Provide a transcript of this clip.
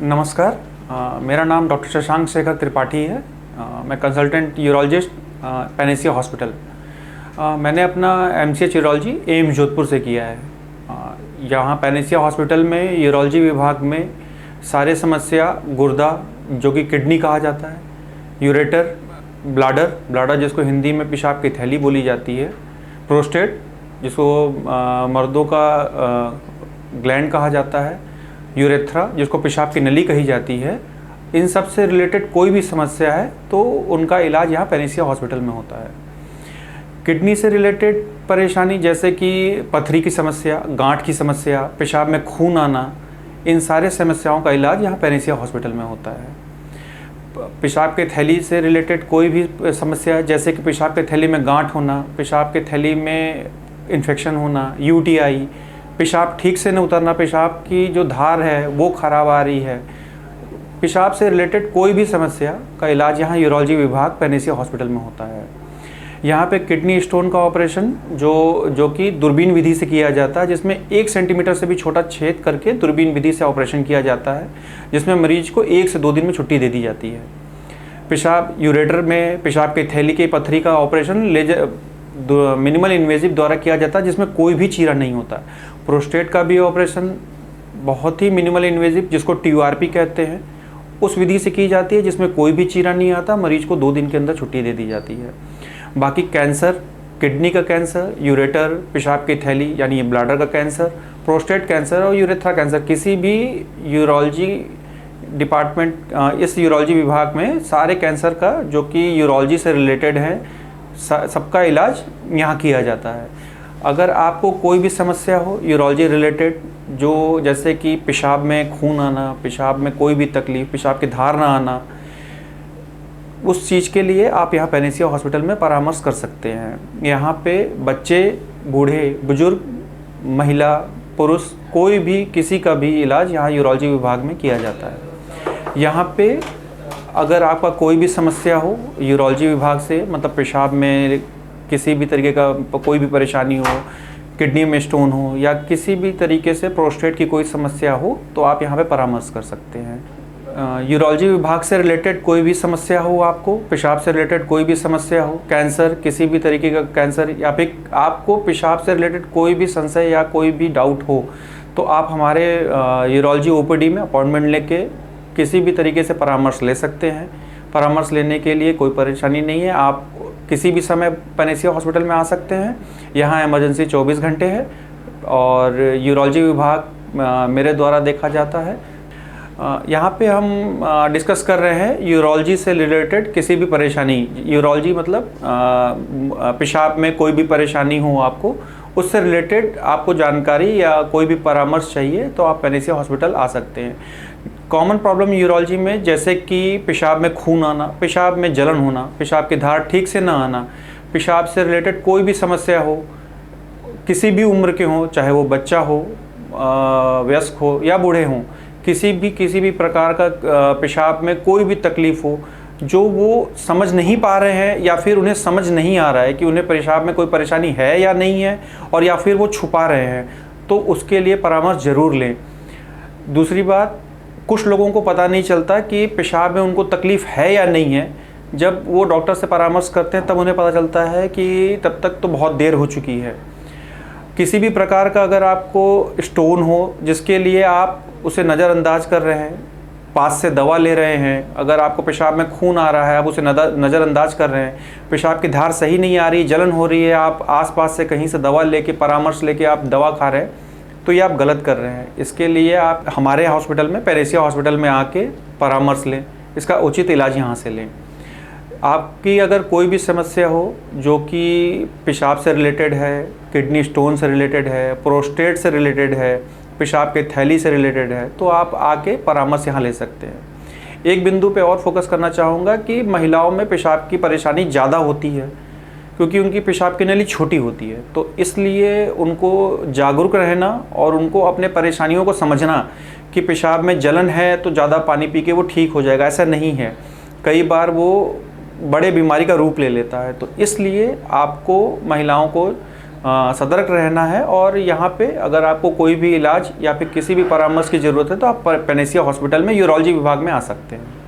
नमस्कार। मेरा नाम डॉक्टर शशांक शेखर त्रिपाठी है। मैं कंसल्टेंट यूरोलॉजिस्ट पैनेसिया हॉस्पिटल। मैंने अपना एमसीएच यूरोलॉजी एम्स जोधपुर से किया है। यहाँ पैनेसिया हॉस्पिटल में यूरोलॉजी विभाग में सारे समस्या गुर्दा जो कि किडनी कहा जाता है, यूरेटर, ब्लाडर जिसको हिंदी में पेशाब की थैली बोली जाती है, प्रोस्टेट जिसको मर्दों का ग्लैंड कहा जाता है, यूरेथ्रा जिसको पेशाब की नली कही जाती है, इन सब से रिलेटेड कोई भी समस्या है तो उनका इलाज यहाँ पैनेसिया हॉस्पिटल में होता है। किडनी से रिलेटेड परेशानी जैसे कि पथरी की समस्या, गांठ की समस्या, पेशाब में खून आना, इन सारे समस्याओं का इलाज यहाँ पैनेसिया हॉस्पिटल में होता है। पेशाब के थैली से रिलेटेड कोई भी समस्या जैसे कि पेशाब के थैली में गांठ होना, पेशाब के थैली में इन्फेक्शन होना, यूटीआई, पेशाब ठीक से न उतरना, पेशाब की जो धार है वो ख़राब आ रही है, पेशाब से रिलेटेड कोई भी समस्या का इलाज यहाँ यूरोलॉजी विभाग पैनेसिया हॉस्पिटल में होता है। यहाँ पे किडनी स्टोन का ऑपरेशन जो कि दूरबीन विधि से किया जाता है, जिसमें 1 सेंटीमीटर से भी छोटा छेद करके दूरबीन विधि से ऑपरेशन किया जाता है, जिसमें मरीज को 1 से 2 दिन में छुट्टी दे दी जाती है। पेशाब यूरेटर में पेशाब की थैली की पथरी का ऑपरेशन मिनिमल इन्वेजिव द्वारा किया जाता है, जिसमें कोई भी चीरा नहीं होता। प्रोस्टेट का भी ऑपरेशन बहुत ही मिनिमल इन्वेजिव जिसको TURP कहते हैं, उस विधि से की जाती है, जिसमें कोई भी चीरा नहीं आता, मरीज को 2 दिन के अंदर छुट्टी दे दी जाती है। बाकी कैंसर, किडनी का कैंसर, यूरेटर, पेशाब की थैली यानी ये ब्लैडर का कैंसर, प्रोस्टेट कैंसर और यूरेथ्रा कैंसर, किसी भी यूरोलॉजी डिपार्टमेंट, इस यूरोलॉजी विभाग में सारे कैंसर का जो कि यूरोलॉजी से रिलेटेड है सबका इलाज यहाँ किया जाता है। अगर आपको कोई भी समस्या हो यूरोलॉजी रिलेटेड, जो जैसे कि पेशाब में खून आना, पेशाब में कोई भी तकलीफ, पेशाब की धार ना आना, उस चीज़ के लिए आप यहाँ पैनेसिया हॉस्पिटल में परामर्श कर सकते हैं। यहाँ पे बच्चे, बूढ़े, बुजुर्ग, महिला, पुरुष, कोई भी किसी का भी इलाज यहाँ यूरोलॉजी विभाग में किया जाता है। यहाँ पे अगर आपका कोई भी समस्या हो यूरोलॉजी विभाग से, मतलब पेशाब में किसी भी तरीके का कोई भी परेशानी हो, किडनी में स्टोन हो या किसी भी तरीके से प्रोस्टेट की कोई समस्या हो, तो आप यहाँ पे परामर्श कर सकते हैं। यूरोलॉजी विभाग से रिलेटेड कोई भी समस्या हो, आपको पेशाब से रिलेटेड कोई भी समस्या हो, कैंसर, किसी भी तरीके का कैंसर, या फिर आपको पेशाब से रिलेटेड कोई भी संशय या कोई भी डाउट हो, तो आप हमारे यूरोलॉजी OPD में अपॉइंटमेंट लेके किसी भी तरीके से परामर्श ले सकते हैं। परामर्श लेने के लिए कोई परेशानी नहीं है, आप किसी भी समय पैनेसिया हॉस्पिटल में आ सकते हैं। यहाँ इमरजेंसी 24 घंटे है और यूरोलॉजी विभाग मेरे द्वारा देखा जाता है। यहाँ पे हम डिस्कस कर रहे हैं यूरोलॉजी से रिलेटेड किसी भी परेशानी, यूरोलॉजी मतलब पेशाब में कोई भी परेशानी हो आपको, उससे रिलेटेड आपको जानकारी या कोई भी परामर्श चाहिए तो आप पैनेसिया हॉस्पिटल आ सकते हैं। कॉमन प्रॉब्लम यूरोलॉजी में जैसे कि पेशाब में खून आना, पेशाब में जलन होना, पेशाब की धार ठीक से ना आना, पेशाब से रिलेटेड कोई भी समस्या हो, किसी भी उम्र के हों, चाहे वो बच्चा हो, वयस्क हो या बूढ़े हों, किसी भी प्रकार का पेशाब में कोई भी तकलीफ़ हो जो वो समझ नहीं पा रहे हैं या फिर उन्हें समझ नहीं आ रहा है कि उन्हें पेशाब में कोई परेशानी है या नहीं है, और या फिर वो छुपा रहे हैं, तो उसके लिए परामर्श ज़रूर लें। दूसरी बात, कुछ लोगों को पता नहीं चलता कि पेशाब में उनको तकलीफ़ है या नहीं है। जब वो डॉक्टर से परामर्श करते हैं तब उन्हें पता चलता है कि तब तक तो बहुत देर हो चुकी है। किसी भी प्रकार का अगर आपको स्टोन हो जिसके लिए आप उसे नज़रअंदाज कर रहे हैं, पास से दवा ले रहे हैं, अगर आपको पेशाब में खून आ रहा है आप उसे नज़रअंदाज कर रहे हैं, पेशाब की धार सही नहीं आ रही, जलन हो रही है, आप आसपास से कहीं से दवा लेके परामर्श लेके आप दवा खा रहे हैं, तो ये आप गलत कर रहे हैं। इसके लिए आप हमारे हॉस्पिटल में, पैनेसिया हॉस्पिटल में आके परामर्श लें, इसका उचित इलाज यहाँ से लें। आपकी अगर कोई भी समस्या हो जो कि पेशाब से रिलेटेड है, किडनी स्टोन से रिलेटेड है, प्रोस्टेट से रिलेटेड है, पेशाब के थैली से रिलेटेड है, तो आप आके परामर्श यहाँ ले सकते हैं। एक बिंदु पे और फोकस करना चाहूँगा कि महिलाओं में पेशाब की परेशानी ज़्यादा होती है क्योंकि उनकी पेशाब की नली छोटी होती है, तो इसलिए उनको जागरूक रहना और उनको अपने परेशानियों को समझना कि पेशाब में जलन है तो ज़्यादा पानी पी के वो ठीक हो जाएगा, ऐसा नहीं है। कई बार वो बड़े बीमारी का रूप ले लेता है, तो इसलिए आपको महिलाओं को सतर्क रहना है। और यहाँ पे अगर आपको कोई भी इलाज या फिर किसी भी परामर्श की ज़रूरत है तो आप पैनेसिया हॉस्पिटल में यूरोलॉजी विभाग में आ सकते हैं।